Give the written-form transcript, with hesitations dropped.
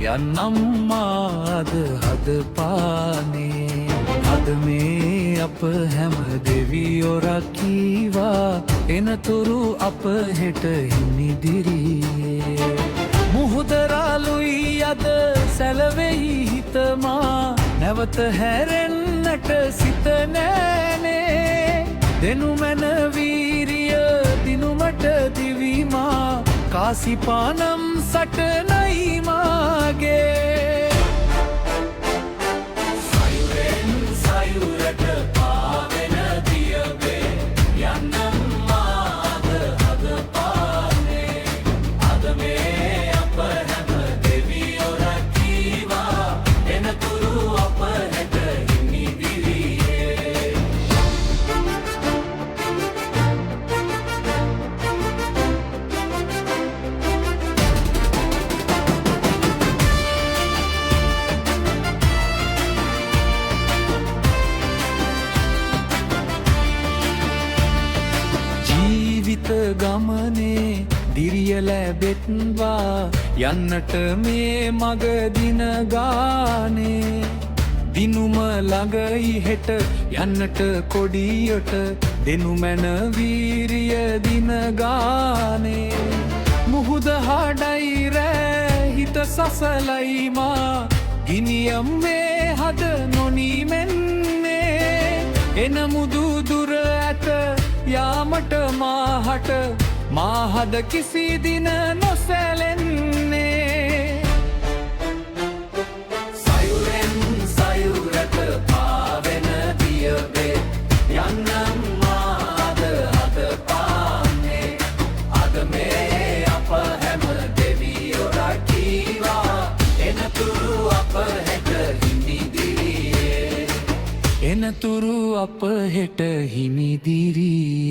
යන්නම්මාද හද පානේ අද මේ අප හැම දෙවියෝ රකීවා එනතුරු අප හෙට හිමිදිරියේ මුහුදරාලුයි අද සැලවෙයි හිතමා නැවත හැරෙන්නට සිත නෑනේ දෙනු මැන වීරිය දිනුමට දිවිමා කාසිපානම් සටනයි මාගේ සයුරෙන් සයුරට පාවෙන දියබේ යන්නම්මාද හද පානේ අද මේ අප හැම දෙවියෝ රකීවා එනතුරු අප හෙට හිමිදිරියේ ගමනේ දිරිය ලැබෙත්වා යන්නට මේ මග දින ගානේ දිනුම ළඟයි හෙට යන්නට කොඩියට දෙනු මැන වීරිය දින ගානේ මුහුද හඩයි රෑ හිත සසලයි මා ගිනියම් මේ හද නොනීමෙන්නේ එන මුදු දුර ඇත යාමට මාහට මාහද කිසි දින නොසැලෙන්නේ සයුරෙන් සයුරට පාවෙන දියබේ යන්නම්මාද හද පානේ අද මේ අප හැම දෙවියෝ රකීවා එනතුරු අප හෙට හිමිදිරියේ එනතුරු අප හෙට හිමිදිරියේ